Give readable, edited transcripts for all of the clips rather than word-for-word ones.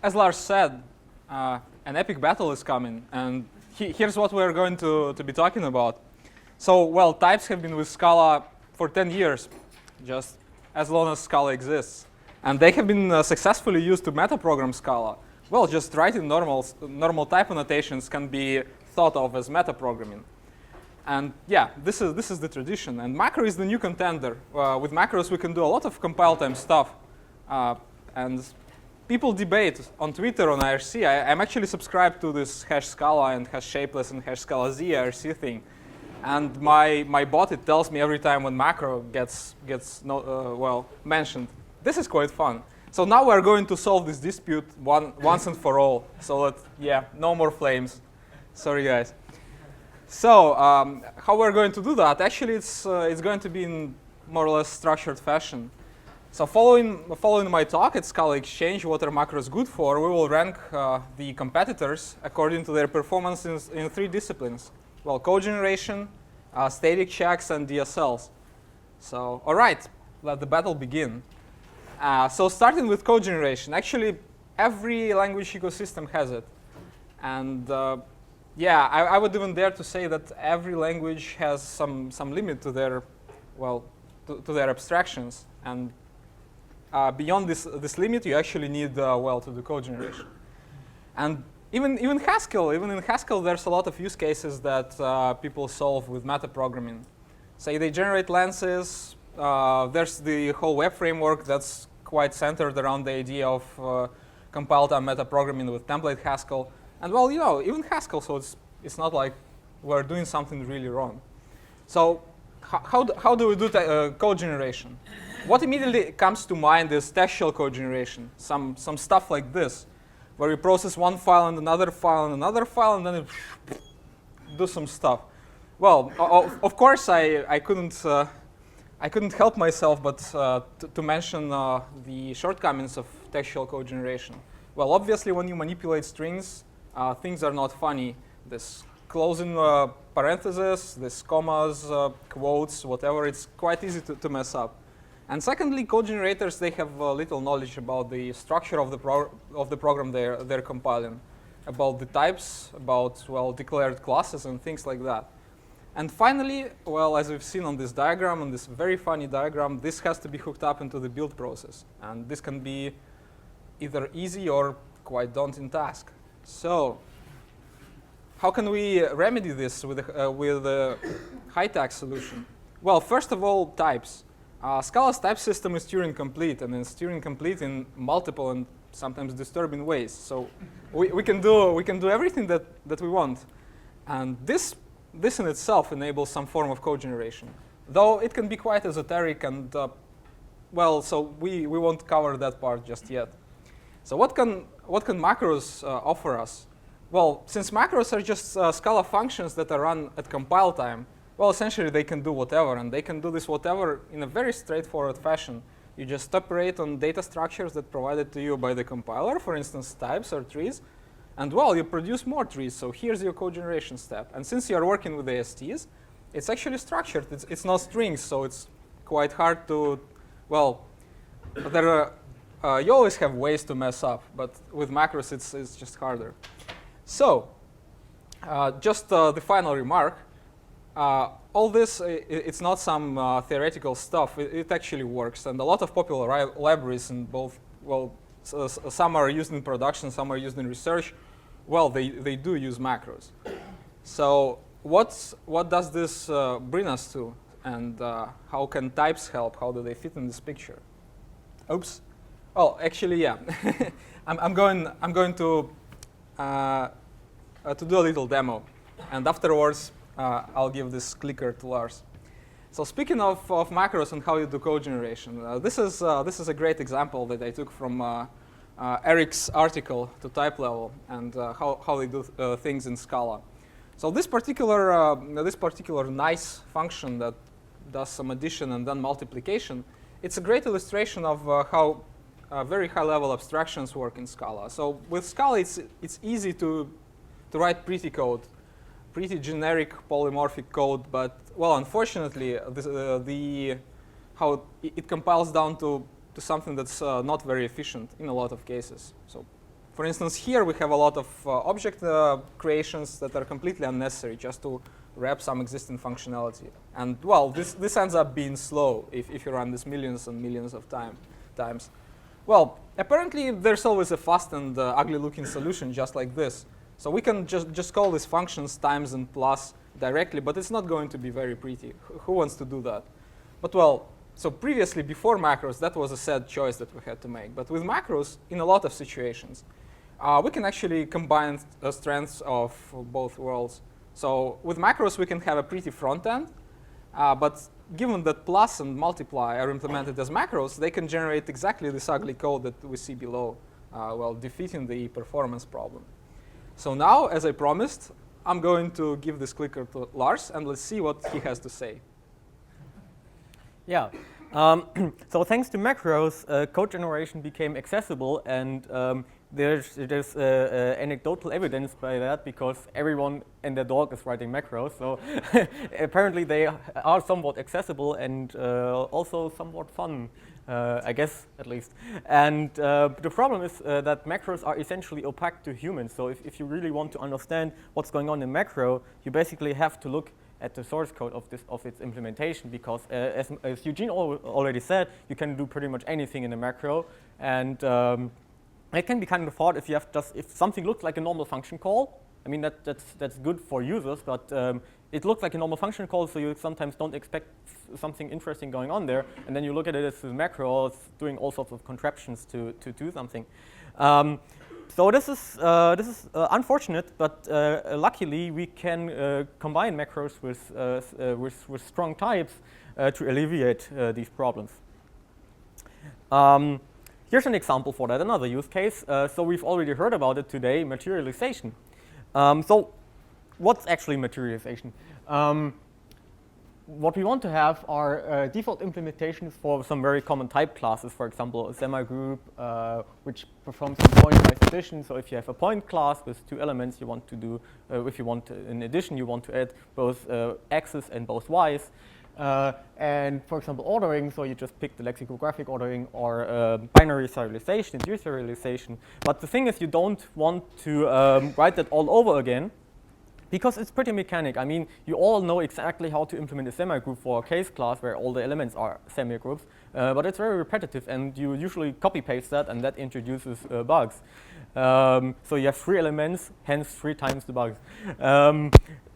as Lars said, an epic battle is coming, and here's what we're going to be talking about. So, well, types have been with Scala for 10 years, just as long as Scala exists. And they have been successfully used to metaprogram Scala. Well, just writing normal type annotations can be thought of as metaprogramming. And yeah, this is the tradition. And macro is the new contender. With macros, we can do a lot of compile time stuff. And people debate on Twitter, on IRC. I'm actually subscribed to this hash Scala and hash shapeless and hash Scala Z IRC thing. And my bot, it tells me every time when macro gets mentioned. This is quite fun. So now we're going to solve this dispute once and for all. So that, yeah, no more flames. Sorry, guys. So how we're going to do that? Actually, it's going to be in more or less structured fashion. So following my talk at Scala Exchange, what are macros good for, we will rank the competitors according to their performance in 3 disciplines. Well, code generation, static checks, and DSLs. So, all right, let the battle begin. So starting with code generation, actually every language ecosystem has it. And yeah, I would even dare to say that every language has some limit to their, well, to their abstractions. And beyond this limit, you actually need, well, to do code generation. And even in Haskell, there's a lot of use cases that people solve with metaprogramming. Say they generate lenses. There's the whole web framework that's quite centered around the idea of compile time metaprogramming with template Haskell. And well, you know, even Haskell, so it's not like we're doing something really wrong. So how do we do code generation? What immediately comes to mind is textual code generation, some stuff like this, where you process one file and another file and another file, and then it do some stuff. Well, of course, I couldn't help myself but to mention the shortcomings of textual code generation. Well, obviously, when you manipulate strings, things are not funny. This closing parentheses, this commas, quotes, whatever, it's quite easy to mess up. And secondly, code generators, they have little knowledge about the structure of the program they're compiling, about the types, about, well, declared classes and things like that. And finally, well, as we've seen on this diagram, on this very funny diagram, this has to be hooked up into the build process. And this can be either easy or quite daunting task. So how can we remedy this with a high-tech solution? Well, first of all, types. Scala's type system is Turing complete, and it's Turing complete in multiple and sometimes disturbing ways. So we can do everything that we want. And this in itself enables some form of code generation, though it can be quite esoteric and, well, so we won't cover that part just yet. So what can macros offer us? Well, since macros are just Scala functions that are run at compile time, well, essentially they can do whatever, and they can do this whatever in a very straightforward fashion. You just operate on data structures that provided to you by the compiler, for instance, types or trees. And well, you produce more trees, so here's your code generation step. And since you're working with ASTs, it's actually structured. It's not strings, so it's quite hard to, well, you always have ways to mess up, but with macros, it's just harder. So, just the final remark. All this, it's not some theoretical stuff. It actually works. And a lot of popular libraries in both, well, some are used in production, some are used in research. Well, they do use macros. So what does this bring us to? And how can types help? How do they fit in this picture? Oops. Oh, actually, yeah. I'm going to do a little demo. And afterwards, I'll give this clicker to Lars. So speaking of macros and how you do code generation, this is a great example that I took from Eric's article to type level and how they do things in Scala. So this particular nice function that does some addition and then multiplication, it's a great illustration of how very high-level abstractions work in Scala. So with Scala, it's easy to write pretty code, pretty generic polymorphic code, but well, unfortunately, how it compiles down to something that's not very efficient in a lot of cases. So For instance, here we have a lot of object creations that are completely unnecessary just to wrap some existing functionality. And well, this ends up being slow if you run this millions and millions of times. Well, apparently there's always a fast and ugly-looking solution just like this. So we can just call these functions times and plus directly, but it's not going to be very pretty. Who wants to do that? But well, so previously, before macros, that was a sad choice that we had to make. But with macros, in a lot of situations, we can actually combine strengths of both worlds. So with macros, we can have a pretty front end. But given that plus and multiply are implemented as macros, they can generate exactly this ugly code that we see below, while defeating the performance problem. So now, as I promised, I'm going to give this clicker to Lars, and let's see what he has to say. Yeah. So thanks to macros, code generation became accessible, and there's anecdotal evidence by that because everyone and their dog is writing macros. So apparently they are somewhat accessible and also somewhat fun, I guess, at least. And the problem is that macros are essentially opaque to humans. So if you really want to understand what's going on in macro, you basically have to look at the source code of its implementation, because as Eugene already said, you can do pretty much anything in a macro, and it can be kind of hard if you have if something looks like a normal function call. I mean that's good for users, but it looks like a normal function call, so you sometimes don't expect something interesting going on there, and then you look at it as a macro, it's doing all sorts of contraptions to do something. So this is unfortunate, but luckily we can combine macros with strong types to alleviate these problems. Here's an example for that, another use case. So we've already heard about it today, materialization. So what's actually materialization? What we want to have are default implementations for some very common type classes, for example, a semi-group, which performs some point-wise addition. So if you have a point class with two elements, you want to do, if you want in addition, you want to add both x's and both y's. And for example, ordering, so you just pick the lexicographic ordering or binary serialization, deserialization. But the thing is, you don't want to write that all over again, because it's pretty mechanic. I mean, you all know exactly how to implement a semi-group for a case class where all the elements are semi-groups, but it's very repetitive, and you usually copy-paste that, and that introduces bugs. So you have 3 elements, hence 3 times the bugs.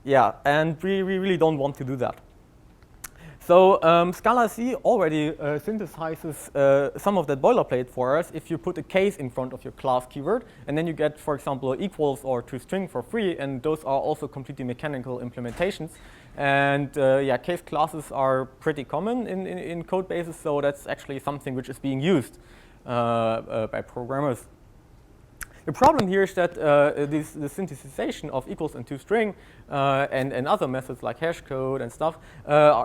Yeah, and we really don't want to do that. So Scala C already synthesizes some of that boilerplate for us if you put a case in front of your class keyword, and then you get, for example, equals or toString for free, and those are also completely mechanical implementations. And yeah, case classes are pretty common in code bases, so that's actually something which is being used by programmers. The problem here is that the synthesization of equals and toString and other methods like hash code and stuff,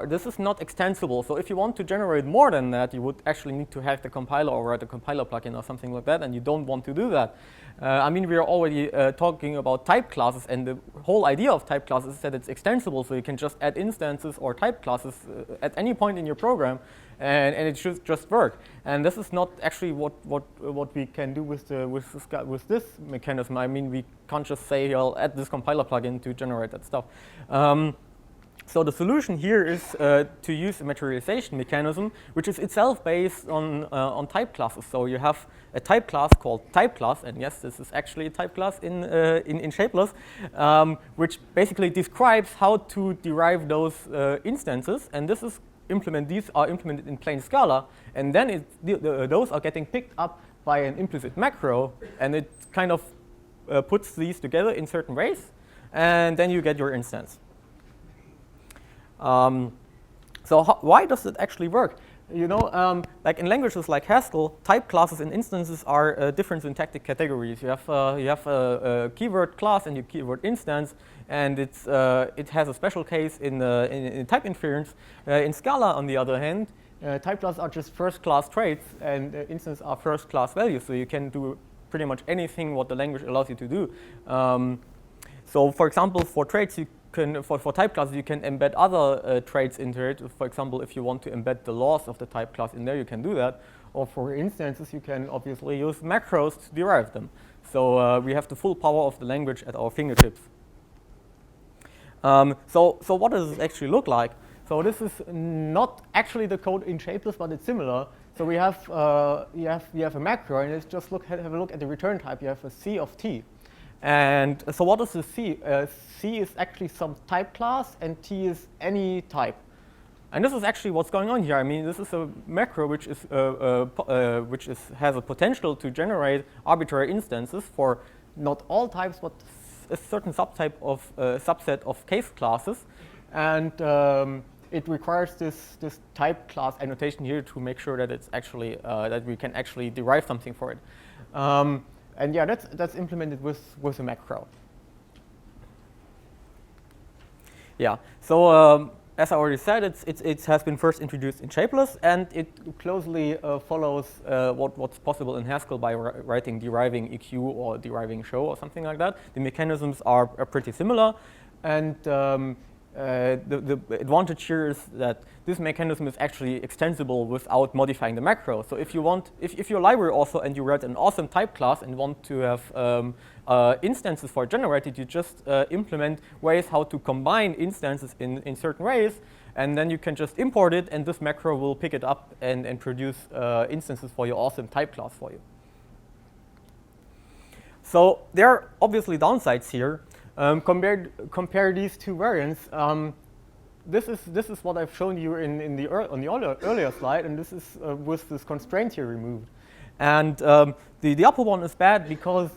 this is not extensible. So if you want to generate more than that, you would actually need to hack the compiler or write a compiler plugin or something like that, and you don't want to do that. I mean, we are already talking about type classes, and the whole idea of type classes is that it's extensible, so you can just add instances or type classes at any point in your program, and it should just work. And this is not actually what we can do with this mechanism. I mean, we can't just say, I'll add this compiler plugin to generate that stuff. So the solution here is to use a materialization mechanism, which is itself based on type classes. So you have a type class called type class, and yes, this is actually a type class in Shapeless, which basically describes how to derive those instances, and this is these are implemented in plain Scala, and then those are getting picked up by an implicit macro, and it kind of puts these together in certain ways, and then you get your instance. So why does it actually work? You know, like in languages like Haskell, type classes and instances are different syntactic categories. You have a keyword class and your keyword instance, and it has a special case in type inference. In Scala, on the other hand, type classes are just first-class traits, and instances are first-class values. So you can do pretty much anything what the language allows you to do. So, for example, for traits, you can, for type classes, you can embed other traits into it. For example, if you want to embed the laws of the type class in there, you can do that. Or for instances, you can obviously use macros to derive them. So we have the full power of the language at our fingertips. So what does it actually look like? So this is not actually the code in Shapeless, but it's similar. So we have you have a macro, and let's just have a look at the return type. You have a C of T, and so what is the C? C is actually some type class, and T is any type. And this is actually what's going on here. I mean, this is a macro which has a potential to generate arbitrary instances for not all types, but a certain subtype of subset of case classes, and it requires this type class annotation here to make sure that it's actually that we can actually derive something for it. And yeah, that's implemented with a macro. Yeah. So as I already said, it has been first introduced in Shapeless, and it closely follows what's possible in Haskell by writing deriving EQ or deriving show or something like that. The mechanisms are pretty similar, and the advantage here is that this mechanism is actually extensible without modifying the macro. So if you want, if you're a library author and you write an awesome type class and want to have instances for it generated, you just implement ways how to combine instances in certain ways, and then you can just import it, and this macro will pick it up and produce instances for your awesome type class for you. So there are obviously downsides here. Compare these two variants. This is what I've shown you on the earlier slide, and this is with this constraint here removed. And the upper one is bad because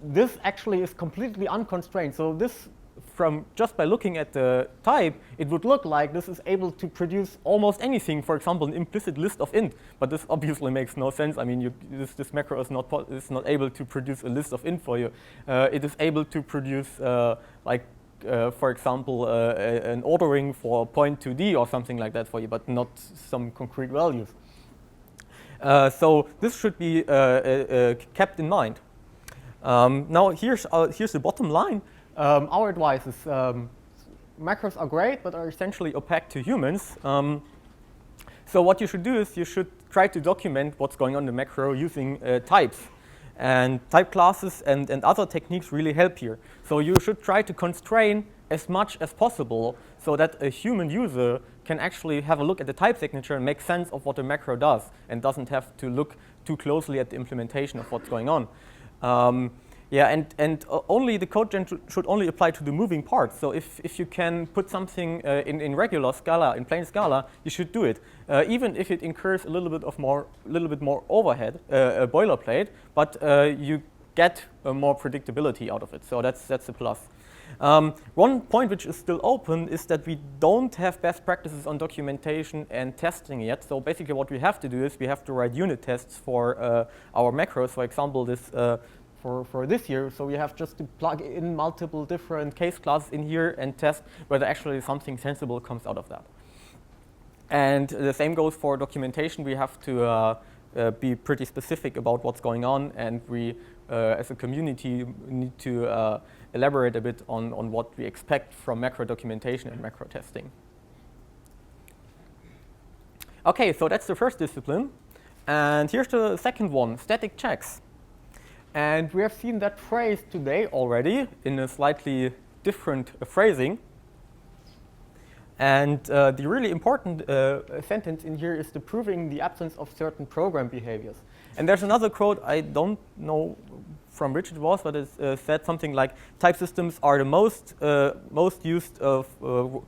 this actually is completely unconstrained. So this, from just by looking at the type, it would look like this is able to produce almost anything. For example, an implicit list of int. But this obviously makes no sense. I mean, this macro is not able to produce a list of int for you. It is able to produce for example, an ordering for point 2D or something like that for you, but not some concrete values. So this should be kept in mind. Now here's the bottom line. Our advice is macros are great, but are essentially opaque to humans. So what you should do is you should try to document what's going on in the macro using types. And type classes and other techniques really help here. So you should try to constrain as much as possible so that a human user can actually have a look at the type signature and make sense of what the macro does and doesn't have to look too closely at the implementation of what's going on. Only the code gen should only apply to the moving parts. So if you can put something in regular Scala, in plain Scala, you should do it, even if it incurs a little bit more overhead, boilerplate. But you get more predictability out of it. So that's a plus. One point which is still open is that we don't have best practices on documentation and testing yet. So basically, what we have to do is we have to write unit tests for our macros. For example, this. For this year, so we have just to plug in multiple different case classes in here and test whether actually something sensible comes out of that. And the same goes for documentation. We have to be pretty specific about what's going on, and we, as a community, need to elaborate a bit on what we expect from macro documentation and macro testing. Okay, so that's the first discipline. And here's the second one, static checks. And we have seen that phrase today already in a slightly different phrasing. And the really important sentence in here is the proving the absence of certain program behaviors. And there's another quote, I don't know from which it was, but it said something like, type systems are the most used of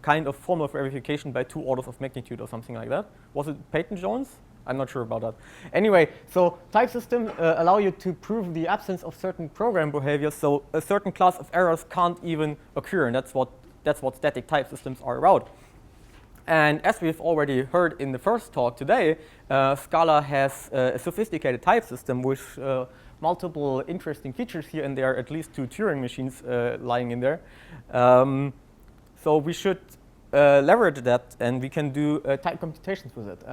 kind of formal verification by 2 orders of magnitude or something like that. Was it Peyton-Jones? I'm not sure about that. Anyway, so type systems allow you to prove the absence of certain program behaviors, so a certain class of errors can't even occur, and that's what static type systems are about. And as we've already heard in the first talk today, Scala has a sophisticated type system with multiple interesting features here, and there are at least 2 Turing machines lying in there. So we should leverage that, and we can do type computations with it.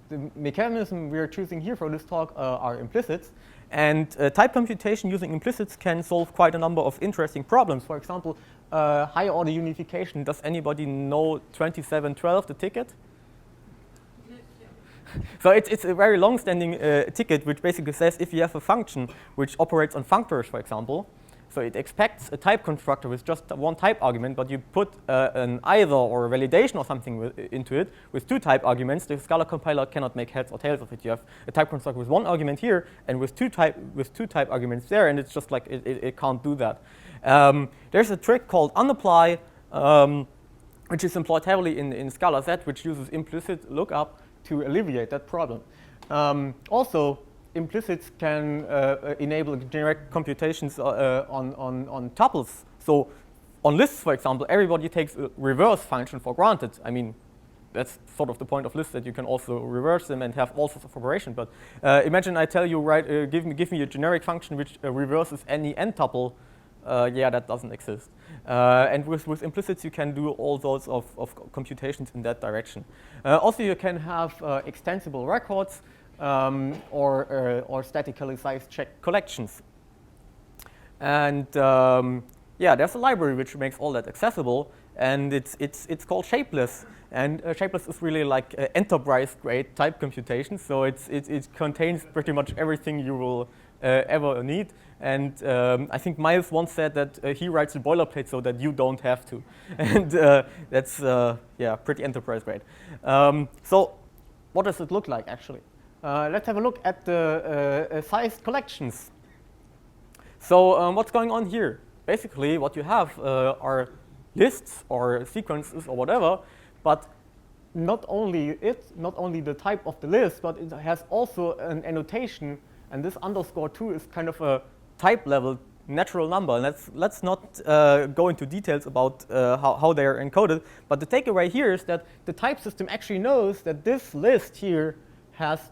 The mechanism we are choosing here for this talk are implicits, and type computation using implicits can solve quite a number of interesting problems. For example, higher order unification. Does anybody know 2712, the ticket? So it's a very long-standing ticket which basically says if you have a function which operates on functors, for example, so it expects a type constructor with just one type argument, but you put an either or a validation or something into it with two type arguments, the Scala compiler cannot make heads or tails of it. You have a type constructor with one argument here and with two type arguments there, and it's just like it can't do that. There's a trick called unapply, which is employed heavily in Scala Z, which uses implicit lookup to alleviate that problem. Also, implicits can enable generic computations on tuples. So on lists, for example, everybody takes a reverse function for granted. I mean, that's sort of the point of lists, that you can also reverse them and have all sorts of operation. But imagine I tell you, give me a generic function which reverses any n tuple. Yeah, that doesn't exist. And with implicits, you can do all sorts of computations in that direction. Also, you can have extensible records or statically sized check collections. And yeah, there's a library which makes all that accessible, and it's called Shapeless. And Shapeless is really like enterprise-grade type computation, so it contains pretty much everything you will ever need. And I think Miles once said that he writes a boilerplate so that you don't have to. And that's yeah, pretty enterprise-grade. So what does it look like, actually? Let's have a look at the sized collections. So what's going on here? Basically, what you have are lists or sequences or whatever, but not only the type of the list, but it has also an annotation, and this _2 is kind of a type level natural number. And let's not go into details about how they are encoded, but the takeaway here is that the type system actually knows that this list here has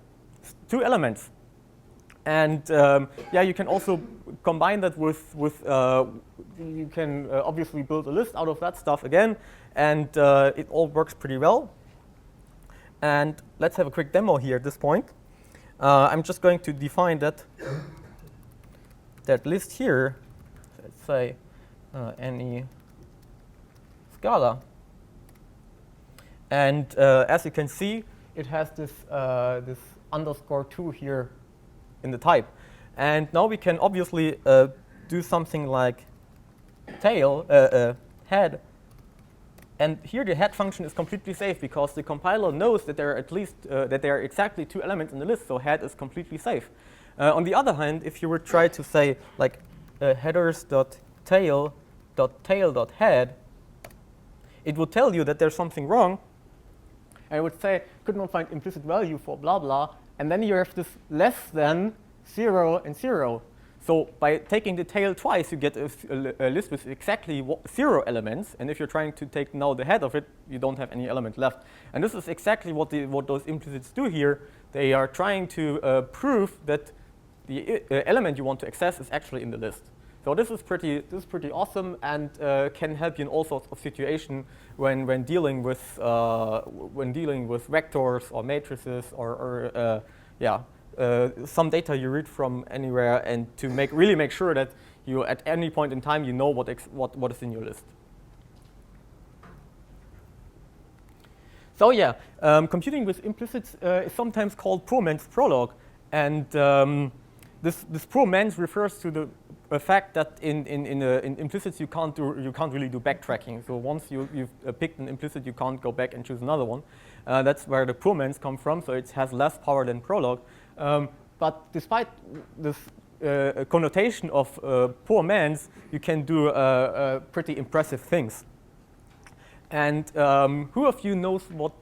two elements. And yeah, you can also combine that with you can obviously build a list out of that stuff again, and it all works pretty well. And let's have a quick demo here at this point. I'm just going to define that list here. Let's say any Scala, and as you can see, it has this this _2 here in the type. And now we can obviously do something like tail, head. And here the head function is completely safe because the compiler knows that there are at least that there are exactly two elements in the list, so head is completely safe. On the other hand, if you were try to say like headers.tail.tail.head, it would tell you that there's something wrong. And it would say, could not find implicit value for blah blah, and then you have this less than 0 and 0. So by taking the tail twice, you get a list with exactly 0 elements, and if you're trying to take now the head of it, you don't have any element left. And this is exactly what those implicits do here. They are trying to prove that the element you want to access is actually in the list. So this is pretty awesome, and can help you in all sorts of situations when dealing with vectors or matrices or some data you read from anywhere, and to really make sure that you at any point in time you know what is in your list. So yeah, computing with implicits is sometimes called poor man's prologue, and this poor man's refers to the fact that in implicits you can't really do backtracking. So once you've picked an implicit, you can't go back and choose another one. That's where the poor man's come from. So it has less power than Prolog. But despite this connotation of poor man's, you can do pretty impressive things. And who of you knows what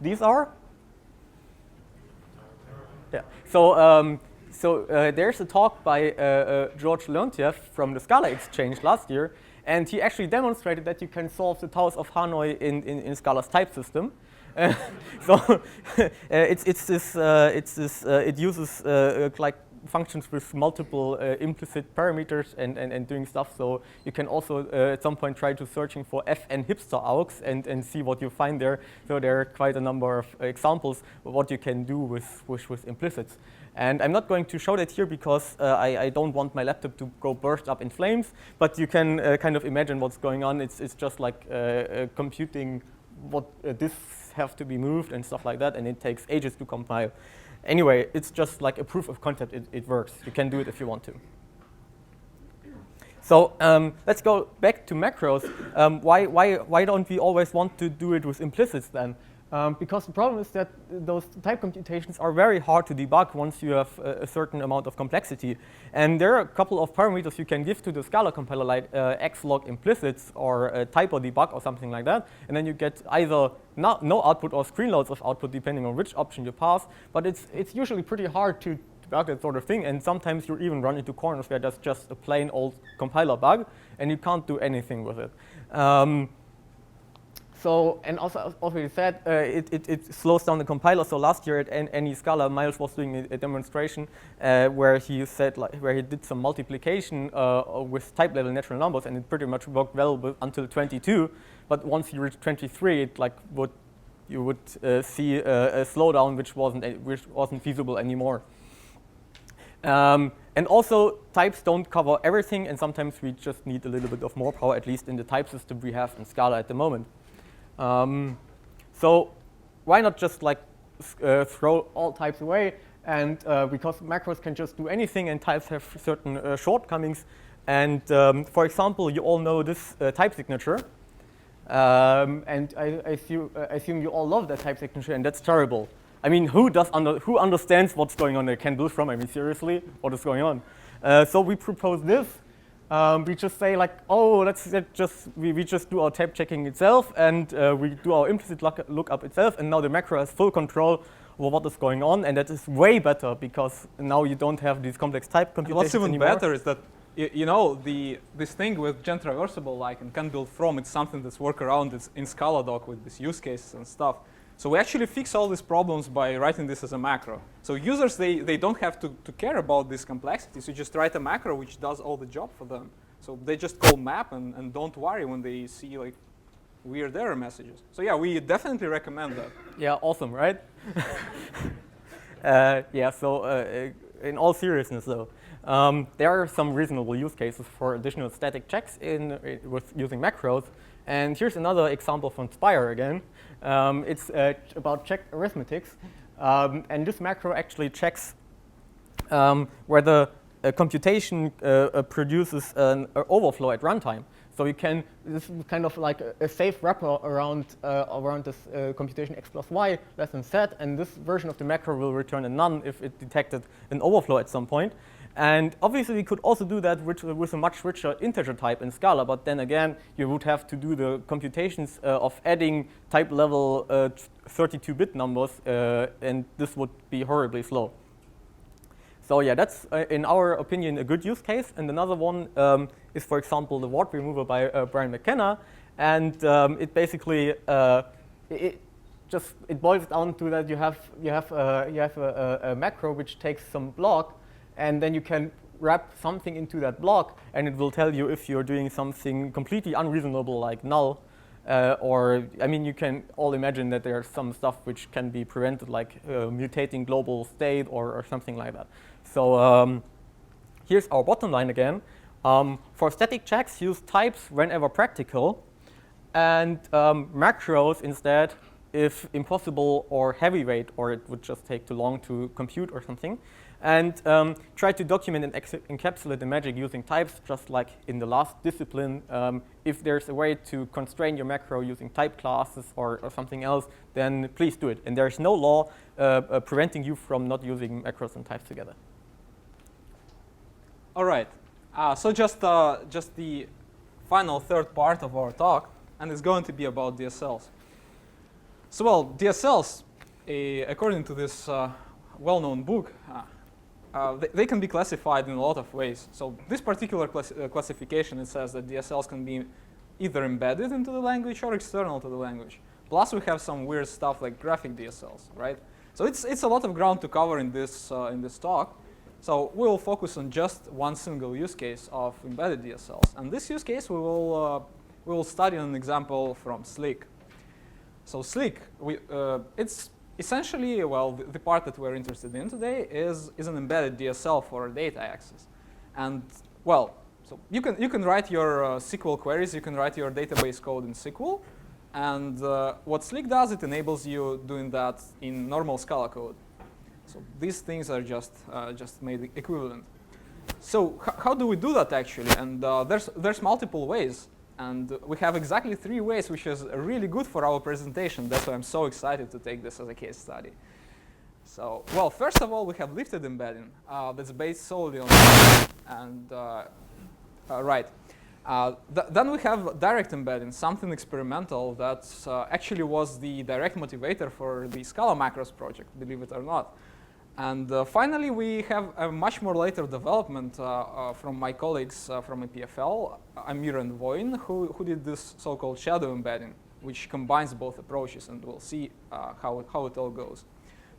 these are? Yeah. So there's a talk by George Leontiev from the Scala Exchange last year, and he actually demonstrated that you can solve the towers of Hanoi in Scala's type system. So it uses like functions with multiple implicit parameters and doing stuff. So you can also at some point try to searching for FN hipster AUX and see what you find there. So there are quite a number of examples of what you can do with implicits. And I'm not going to show that here because I don't want my laptop to go burst up in flames. But you can kind of imagine what's going on. It's just like computing what disks have to be moved and stuff like that, and it takes ages to compile. Anyway, it's just like a proof of concept. It works. You can do it if you want to. So let's go back to macros. Why don't we always want to do it with implicits then? Because the problem is that those type computations are very hard to debug once you have a certain amount of complexity. And there are a couple of parameters you can give to the Scala compiler, like xlog implicits or typo debug or something like that. And then you get either no output or screen loads of output, depending on which option you pass. But it's usually pretty hard to debug that sort of thing. And sometimes you even run into corners where there's just a plain old compiler bug, and you can't do anything with it. So, and also you said, it slows down the compiler. So last year at any Scala, Miles was doing a demonstration where he said, where he did some multiplication with type level natural numbers, and it pretty much worked well until 22. But once you reach 23, it you would see a slowdown which wasn't feasible anymore. And also, types don't cover everything, and sometimes we just need a little bit of more power, at least in the type system we have in Scala at the moment. So why not just throw all types away? And because macros can just do anything, and types have certain shortcomings. And for example, you all know this type signature. And I assume you all love that type signature, and that's terrible. I mean, who understands what's going on there? Can build from? I mean, seriously, what is going on? So we propose this. We just say oh, we just do our type checking itself, and we do our implicit lookup itself, and now the macro has full control over what is going on, and that is way better because now you don't have these complex type computations anymore. What's even anymore. better is that you know this thing with gen traversable and can build from, it's something that's worked around in Scala doc with these use cases and stuff. So we actually fix all these problems by writing this as a macro. So users, they don't have to care about these complexities. You just write a macro which does all the job for them. So they just call map and don't worry when they see weird error messages. So yeah, we definitely recommend that. Yeah, awesome, right? Yeah, so in all seriousness though, there are some reasonable use cases for additional static checks with using macros. And here's another example from Spire again. It's about check arithmetics. And this macro actually checks whether a computation produces an overflow at runtime. So you can, this is kind of like a safe wrapper around this computation x plus y less than z. And this version of the macro will return a none if it detected an overflow at some point. And obviously, we could also do that with a much richer integer type in Scala. But then again, you would have to do the computations of adding type level 32-bit numbers, and this would be horribly slow. So yeah, that's, in our opinion, a good use case. And another one is, for example, the word remover by Brian McKenna. And it basically, it boils down to that you have a macro which takes some block, and then you can wrap something into that block, and it will tell you if you're doing something completely unreasonable like null, or, I mean, you can all imagine that there's some stuff which can be prevented, like mutating global state or something like that. So here's our bottom line again. For static checks, use types whenever practical, and macros instead if impossible or heavyweight, or it would just take too long to compute or something. And try to document and encapsulate the magic using types, just like in the last discipline. If there's a way to constrain your macro using type classes or something else, then please do it. And there's no law preventing you from not using macros and types together. All right. So just the final third part of our talk, and it's going to be about DSLs. So well, DSLs, according to this well-known book, they can be classified in a lot of ways. So this particular classification, it says that DSLs can be either embedded into the language or external to the language. Plus, we have some weird stuff like graphic DSLs, right? So it's a lot of ground to cover in this talk. So we will focus on just one single use case of embedded DSLs. And this use case we will study an example from Slick. So Slick, it's essentially, well, the part that we're interested in today is an embedded DSL for data access. And well, so you can write your SQL queries, you can write your database code in SQL, And what Slick does, it enables you doing that in normal Scala code. So these things are just made equivalent. So how do we do that actually? And there's multiple ways. And we have exactly 3 ways, which is really good for our presentation. That's why I'm so excited to take this as a case study. So, well, first of all, we have lifted embedding that's based solely on and right. Then we have direct embedding, something experimental that actually was the direct motivator for the Scala macros project, believe it or not. And finally, we have a much more later development from my colleagues from EPFL, Amir and Voin, who did this so-called shadow embedding, which combines both approaches, and we'll see how it all goes.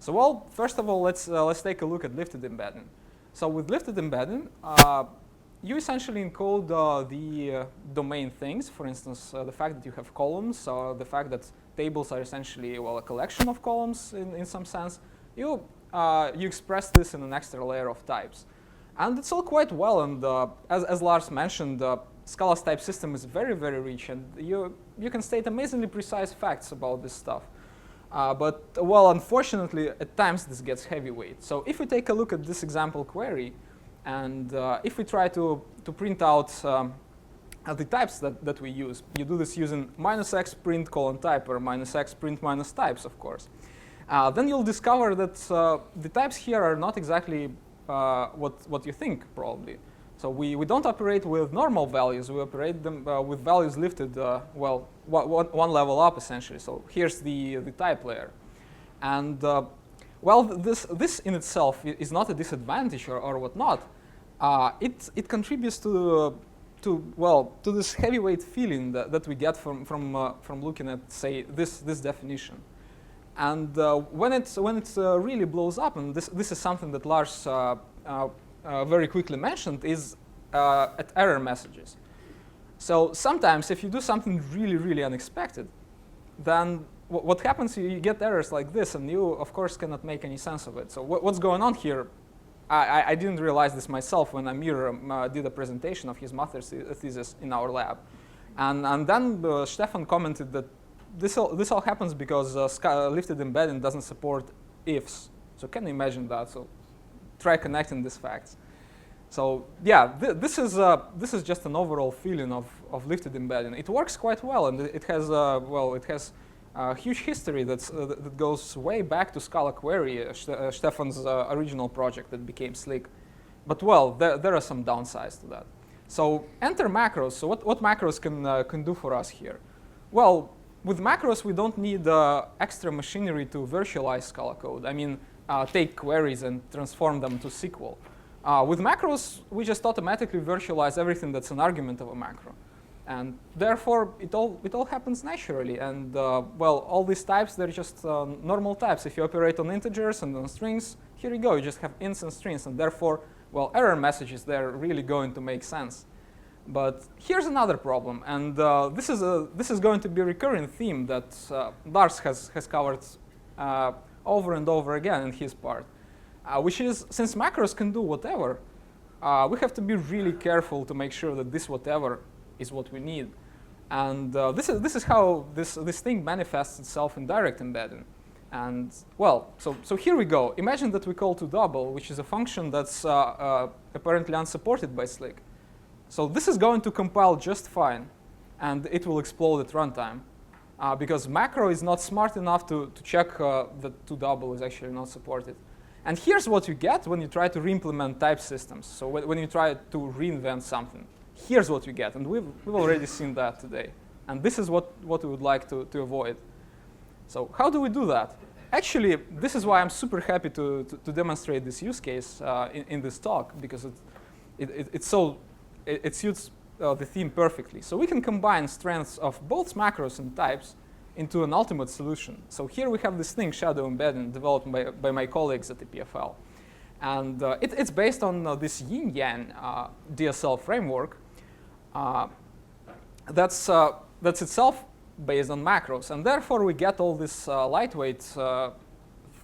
So, well, first of all, let's take a look at lifted embedding. So, with lifted embedding, you essentially encode the domain things. For instance, the fact that you have columns, the fact that tables are essentially, well, a collection of columns in some sense. You express this in an extra layer of types. And it's all quite well, and as Lars mentioned, Scala's type system is very, very rich, and you can state amazingly precise facts about this stuff. But, well, unfortunately, at times this gets heavyweight. So if we take a look at this example query, and if we try to print out the types that we use, you do this using -x print :type or -x print -types, of course. Then you'll discover that the types here are not exactly what you think, probably. So we don't operate with normal values. We operate them with values lifted, well, one level up, essentially. So here's the type layer. And, well, this in itself is not a disadvantage or whatnot. It contributes to this heavyweight feeling that we get from looking at, say, this definition. And when it really blows up, and this is something that Lars very quickly mentioned, is at error messages. So sometimes if you do something really, really unexpected, then what happens, you get errors like this, and you, of course, cannot make any sense of it. So what's going on here? I didn't realize this myself when Amir did a presentation of his master's thesis in our lab. And then Stefan commented that this all happens because lifted embedding doesn't support ifs. So can you imagine that? So try connecting these facts. So yeah, this is just an overall feeling of lifted embedding. It works quite well, and it has a huge history that goes way back to Scala Query, Stefan's original project that became Slick. But well, there are some downsides to that. So enter macros. So what macros can do for us here? Well, with macros, we don't need extra machinery to virtualize Scala code. I mean, take queries and transform them to SQL. With macros, we just automatically virtualize everything that's an argument of a macro. And therefore, it all happens naturally. And well, all these types, they're just normal types. If you operate on integers and on strings, here you go. You just have ints and strings. And therefore, well, error messages, they're really going to make sense. But here's another problem, and this is going to be a recurring theme that Lars has covered over and over again in his part, which is, since macros can do whatever, we have to be really careful to make sure that this whatever is what we need. And this is how this thing manifests itself in direct embedding. And well, so here we go. Imagine that we call toDouble, which is a function that's apparently unsupported by Slick. So this is going to compile just fine, and it will explode at runtime, because macro is not smart enough to check that toDouble is actually not supported. And here's what you get when you try to re-implement type systems. So when you try to reinvent something, here's what you get, and we've already seen that today. And this is what we would like to avoid. So how do we do that? Actually, this is why I'm super happy to demonstrate this use case in this talk, because it suits the theme perfectly. So we can combine strengths of both macros and types into an ultimate solution. So here we have this thing, shadow embedding, developed by my colleagues at the EPFL. And it's based on this yin-yang DSL framework that's itself based on macros. And therefore, we get all this lightweight,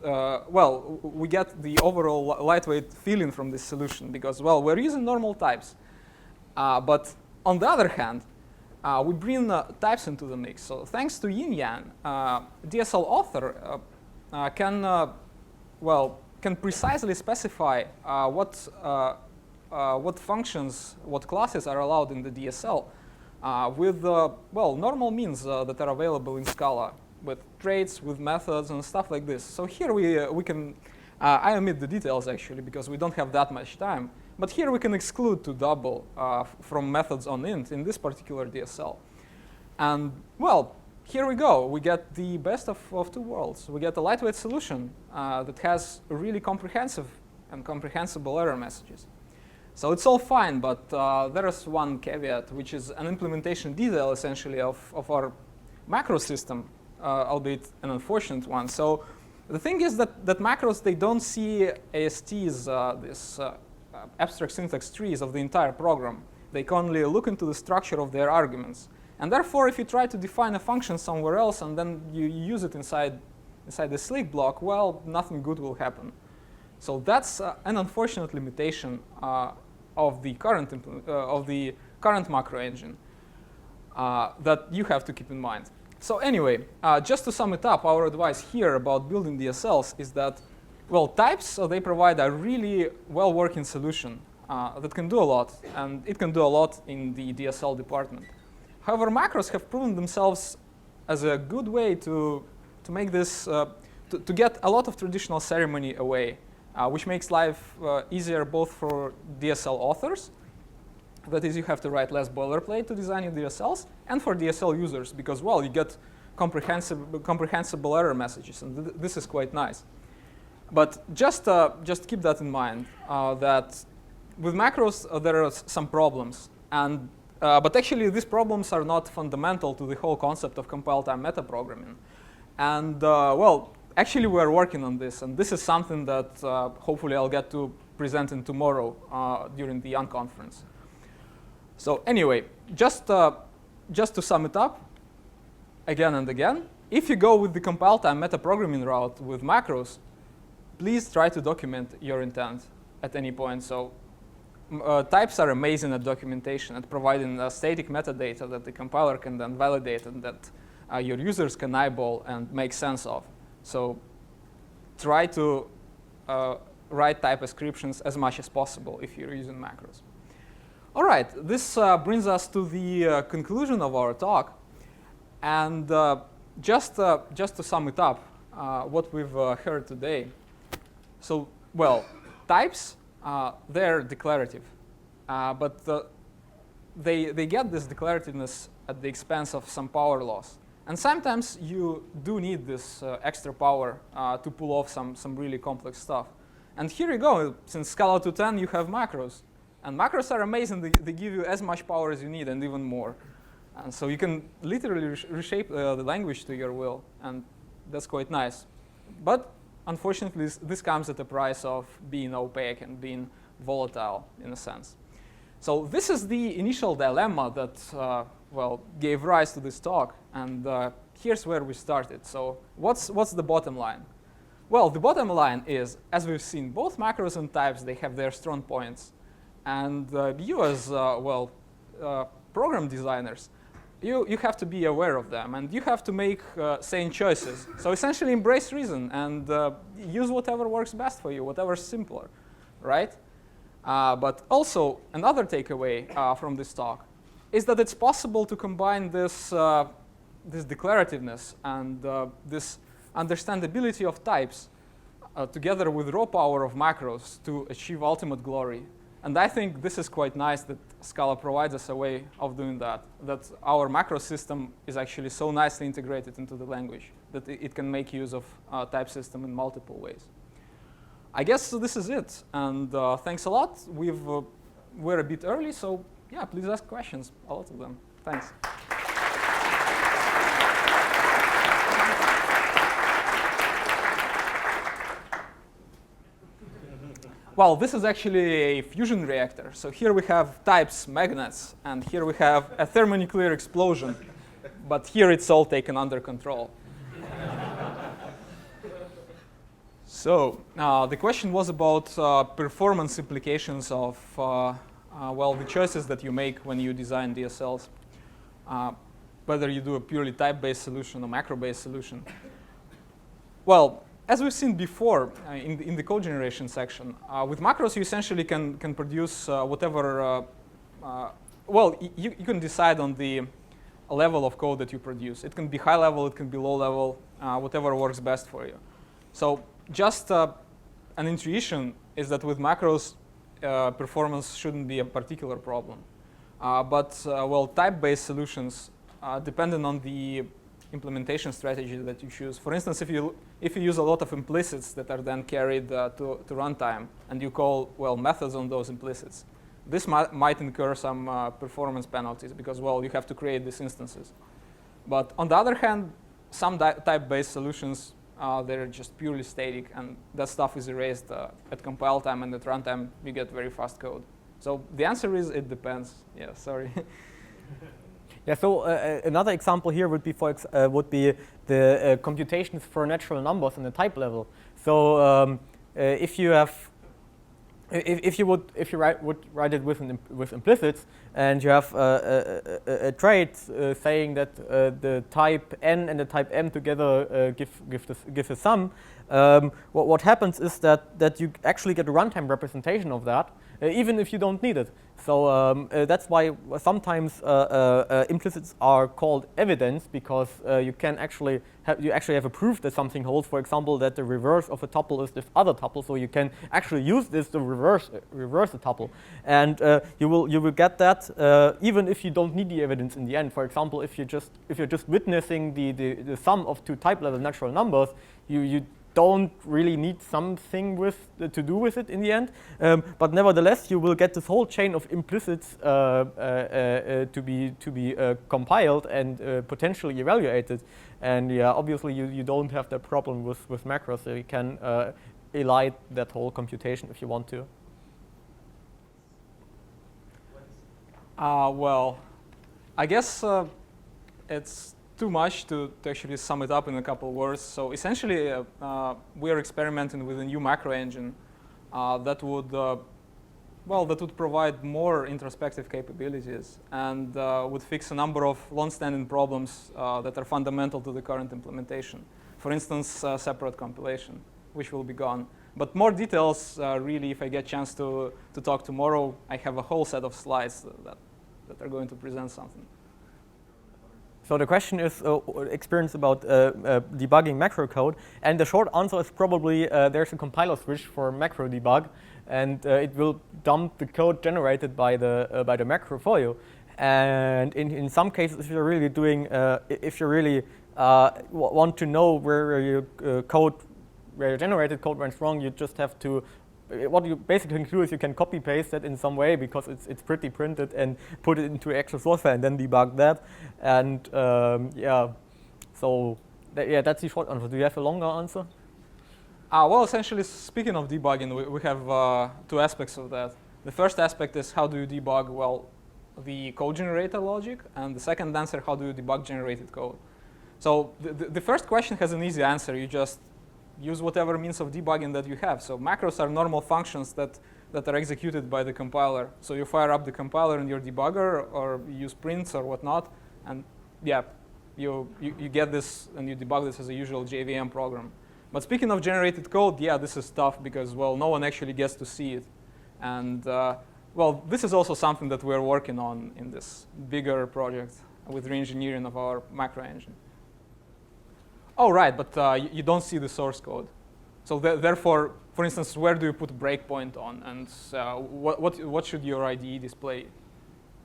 well, we get the overall lightweight feeling from this solution because, well, we're using normal types. But on the other hand, we bring types into the mix. So thanks to Yin Yang, DSL author can precisely specify what functions, what classes are allowed in the DSL with normal means that are available in Scala, with traits, with methods, and stuff like this. So here we can, I omit the details actually because we don't have that much time. But here we can exclude to double from methods on int in this particular DSL. And well, here we go. We get the best of two worlds. We get a lightweight solution that has really comprehensive and comprehensible error messages. So it's all fine, but there is one caveat, which is an implementation detail, essentially, of our macro system, albeit an unfortunate one. So the thing is that macros, they don't see ASTs, abstract syntax trees of the entire program. They can only look into the structure of their arguments. And therefore, if you try to define a function somewhere else and then you use it inside the slick block, well, nothing good will happen. So that's an unfortunate limitation of the current macro engine that you have to keep in mind. So anyway, just to sum it up, our advice here about building DSLs is that, well, types, they provide a really well-working solution that can do a lot, and it can do a lot in the DSL department. However, macros have proven themselves as a good way to make this, to get a lot of traditional ceremony away, which makes life easier both for DSL authors, that is, you have to write less boilerplate to design your DSLs, and for DSL users, because, well, you get comprehensible error messages, and this is quite nice. But just keep that in mind, that with macros, there are some problems. But actually, these problems are not fundamental to the whole concept of compile-time metaprogramming. And, well, actually, we are working on this. And this is something that hopefully I'll get to present in tomorrow during the unconference. So anyway, just to sum it up, again and again, if you go with the compile-time metaprogramming route with macros, please try to document your intent at any point. So types are amazing at documentation, at providing static metadata that the compiler can then validate and that your users can eyeball and make sense of. So try to write type ascriptions as much as possible if you're using macros. All right, this brings us to the conclusion of our talk. And just to sum it up, what we've heard today. So, well, types, they're declarative, but they get this declarativeness at the expense of some power loss. And sometimes you do need this extra power to pull off some really complex stuff. And here you go. Since Scala 2.10, you have macros. And macros are amazing. They give you as much power as you need and even more. And so you can literally reshape the language to your will. And that's quite nice. But unfortunately, this comes at the price of being opaque and being volatile, in a sense. So this is the initial dilemma that well, gave rise to this talk. And here's where we started. So what's the bottom line? Well, the bottom line is, as we've seen, both macros and types, they have their strong points. And you as, program designers, you have to be aware of them. And you have to make sane choices. So essentially embrace reason and use whatever works best for you, whatever's simpler, right? But also, another takeaway from this talk is that it's possible to combine this declarativeness and this understandability of types together with raw power of macros to achieve ultimate glory. And I think this is quite nice that Scala provides us a way of doing that, that our macro system is actually so nicely integrated into the language that it can make use of type system in multiple ways. I guess this is it. And thanks a lot. We're a bit early, so yeah, please ask questions, a lot of them. Thanks. Well, this is actually a fusion reactor. So here we have types, magnets, and here we have a thermonuclear explosion. But here it's all taken under control. So the question was about performance implications of well, the choices that you make when you design DSLs. whether you do a purely type-based solution or macro-based solution. Well, as we've seen before in the code generation section, with macros you essentially can produce whatever. Well, you can decide on the level of code that you produce. It can be high level, it can be low level, whatever works best for you. So just an intuition is that with macros, performance shouldn't be a particular problem. Well, type-based solutions, depending on the implementation strategy that you choose. For instance, if you use a lot of implicits that are then carried to runtime, and you call, well, methods on those implicits, this might incur some performance penalties because, well, you have to create these instances. But on the other hand, some type-based solutions, they're just purely static, and that stuff is erased at compile time, and at runtime, you get very fast code. So the answer is it depends. Yeah, sorry. Yeah, so another example here would be the computations for natural numbers in the type level. So if you would write it with implicits, and you have a trait saying that the type n and the type m together give a sum, what happens is that you actually get a runtime representation of that, even if you don't need it. So that's why sometimes implicits are called evidence, because you actually have a proof that something holds. For example, that the reverse of a tuple is this other tuple, so you can actually use this to reverse a tuple, and you will get that even if you don't need the evidence in the end. For example, if you're just witnessing the sum of two type level natural numbers, you don't really need something to do with it in the end, but nevertheless you will get this whole chain of implicits to be compiled and potentially evaluated. And yeah, obviously you don't have that problem with macros, so you can elide that whole computation if you want to. Well, I guess it's too much to actually sum it up in a couple words. So essentially, we are experimenting with a new macro engine that would provide more introspective capabilities and would fix a number of long-standing problems that are fundamental to the current implementation. For instance, separate compilation, which will be gone. But more details, really, if I get a chance to talk tomorrow, I have a whole set of slides that are going to present something. So the question is experience about debugging macro code, and the short answer is probably there's a compiler switch for macro debug, and it will dump the code generated by the macro for you. And in some cases, if you're really want to know where your generated code went wrong, you just have to. What you basically do is you can copy paste that in some way, because it's pretty printed, and put it into actual source file and then debug that. And yeah, so that's the short answer. Do you have a longer answer? Well, essentially, speaking of debugging, we have two aspects of that. The first aspect is how do you debug, well, the code generator logic, and the second answer, how do you debug generated code? So the first question has an easy answer. You just use whatever means of debugging that you have. So macros are normal functions that are executed by the compiler. So you fire up the compiler in your debugger, or you use prints or whatnot, and yeah, you get this and you debug this as a usual JVM program. But speaking of generated code, yeah, this is tough because, well, no one actually gets to see it. And well, this is also something that we're working on in this bigger project with re-engineering of our macro engine. Oh, right, but you don't see the source code. So therefore, for instance, where do you put breakpoint on, and what should your IDE display?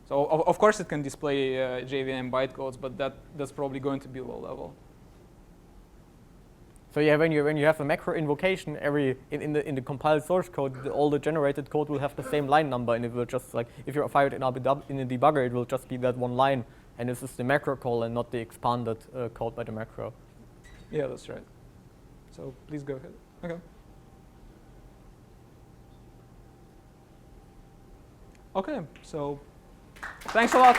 So of course it can display JVM bytecodes, but that's probably going to be low level. So yeah, when you have a macro invocation, in the compiled source code, all the generated code will have the same line number, and it will just, like, if you fire it in a debugger, it will just be that one line, and this is the macro call and not the expanded code by the macro. Yeah, that's right. So please go ahead. Okay. Okay, so thanks a lot.